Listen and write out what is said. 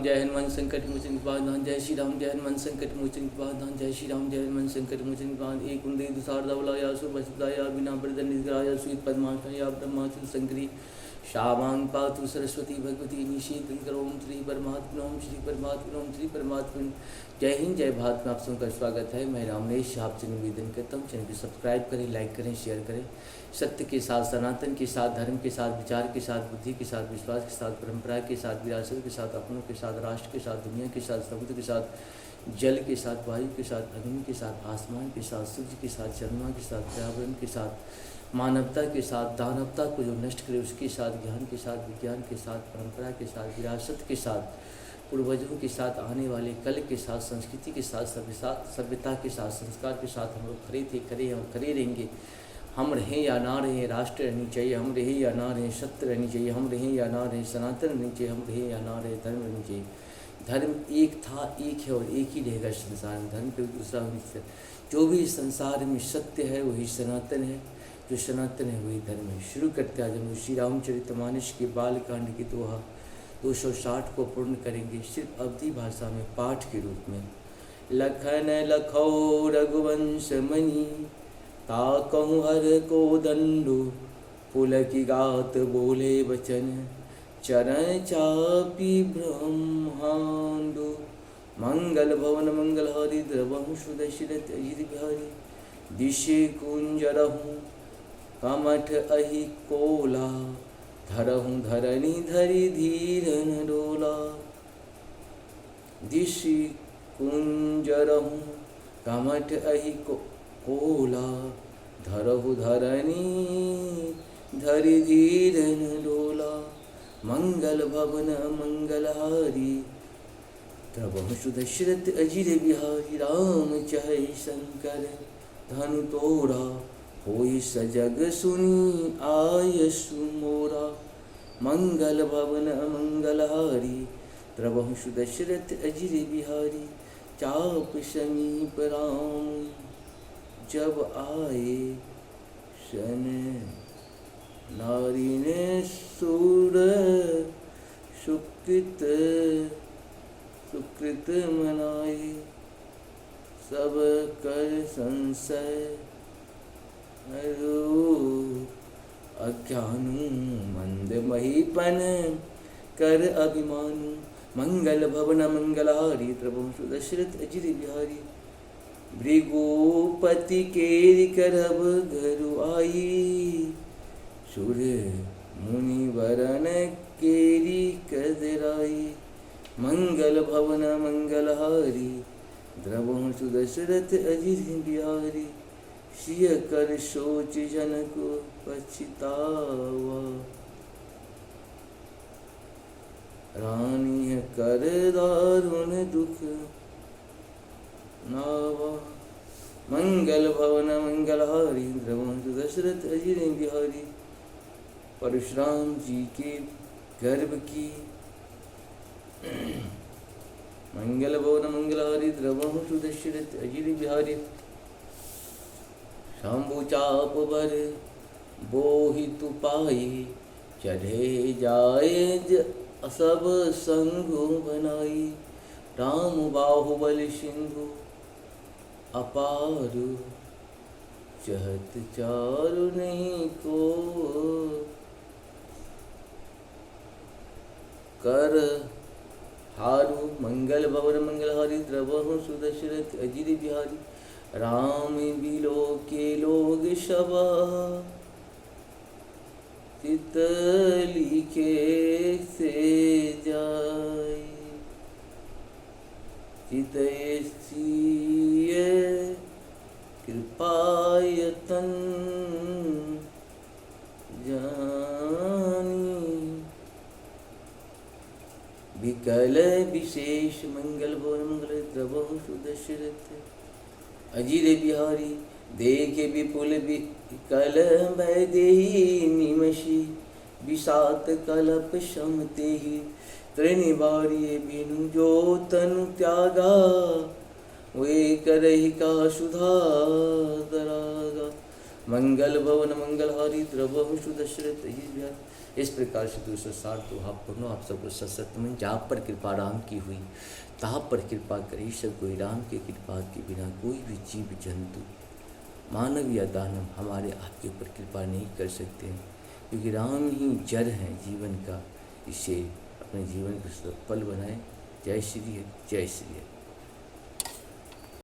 जय हनुमान संकट मोचन कृपाधान जय श्री राम जय हनुमान संकट मोचन कृपाधान जय श्री राम जय हनुमान संकट मोचन कृपाधान एक कुंदे दुसारदावलाया सुभसदाया बिना बर्दन निद्राया सुत पद्माशया ब्रह्माचल संकरी शावांग पातु सरस्वती भगवती निषेध करोम श्री परमात्मनोम श्री परमात्मनोम श्री परमात्मन। जय हिंद जय भारत में आप सबका स्वागत है। मैं रामनेश आपसे निवेदन करता हूँ चैनल को सब्सक्राइब करें, लाइक करें, शेयर करें। सत्य के साथ, सनातन के साथ, धर्म के साथ, विचार के साथ, बुद्धि के साथ, विश्वास के साथ, परंपरा के साथ, विरासत के साथ, अपनों के साथ, राष्ट्र के साथ, दुनिया के साथ, समुद्र के साथ, जल के साथ, वायु के साथ, अग्नि के साथ, आसमान के साथ, सूर्य के साथ, चंद्रमा के साथ, पर्यावरण के साथ, मानवता के साथ, दानवता को जो नष्ट करे उसके साथ, ज्ञान के साथ, विज्ञान के साथ, परंपरा के साथ, विरासत के साथ, पूर्वजों के साथ, आने वाले कल के साथ, संस्कृति के साथ, सभ्यता के साथ, संस्कार के साथ हम लोग खड़े थे, करे और खड़े रहेंगे। हम रहें या ना रहें, राष्ट्र रहनी चाहिए, हम रहें या ना रहें, सत्य रहनी चाहिए, हम रहें या ना रहें, सनातन रहनी चाहिए, हम रहें या ना रहें, धर्म रहनी चाहिए। धर्म एक था, एक है और एक ही रहेगा संसार में। धर्म कोई दूसरा नहीं है। जो भी संसार में सत्य है वही सनातन है, जो सनातन है वही धर्म है। शुरू करते आज हम श्री रामचरितमानस के बालकांड के दोहा 260 को पूर्ण करेंगे सिर्फ अवधी भाषा में पाठ के रूप में। लखन लखौ रघुवंश मणि ताकहु हर को दंडो पुलकी गात बोले वचन चरण चापी ब्रह्मांडो। मंगल भवन मंगल हरि द्रवहु सुदशरथ अजित बिहारी दिशे कुंजरहु कमठ अहि कोला धरहु धरणी धरि धीरन डोला। दिशि कुंजरहु कमठ अहि कोला धरहु धरणी धरि धीरन डोला। मंगल भवन मंगलहारी द्रवहु सुदशरथ अजिर बिहारी राम चहै शंकर धनु तोड़ा होई सजग सुनी आयसु मोरा। मंगल भवन मंगलहारी द्रवहु सुदशरथ अजिर बिहारी चाप समीप राम जब आए सन नारी ने सूर सुकृत सुकृत मनाए सब कर संशय अज्ञानु मंद महीपन कर अभिमानु। मंगल भवन मंगलहारी द्रवहु सुदशरथ अजिर बिहारी भृगुपति केरि करब घरु आई सुर मुनि वरन केरी कदराई। मंगल भवन मंगलहारी द्रवहु सुदशरथ अजिर बिहारी सिय कर सोच जनक पछतावा रानी कर दारुण दुख नावा। मंगल भवन मंगलहारी द्रवहु सुदशरथ अजिर बिहारी परशुराम जी के गर्भ की। मंगल भवन मंगलहारी द्रवहु सुदशरथ अजिर बिहारी शंभु चाप बर बोहितु पाई चढ़े जाए सब संगु बनाई। राम बाहुबल सिंधु अपारु चहत चारु नहीं को कर हारु। मंगल भवन मंगलहारी द्रवहु सुदशरथ अजिर बिहारी राम बिलो के लोग शबा तितली के से जाय चितयसीय कृपायतन जानी। विकल विशेष मंगल भवन मंगल द्रवहु सुदशरथ अजिर बिहारी देखे विपुल विकल देहि निमषि विषात कलप शमते ही त्रिनिवार्य बिनु जो तनु त्यागा वे करहि का सुधा दरागा। मंगल भवन मंगलहारी द्रवहु सुदशरथ ही। इस प्रकार से 260 दोहा पूर्ण आप सबको सत्सत में जहाँ पर कृपा राम की हुई तहाँ पर कृपा करी सब कोई। राम के कृपा के बिना कोई भी जीव जंतु मानव या दानव हमारे आपके ऊपर कृपा नहीं कर सकते हैं, क्योंकि राम ही जड़ हैं जीवन का। इसे अपने जीवन को सफल बनाएं। जय श्री हरि, जय श्री हरि।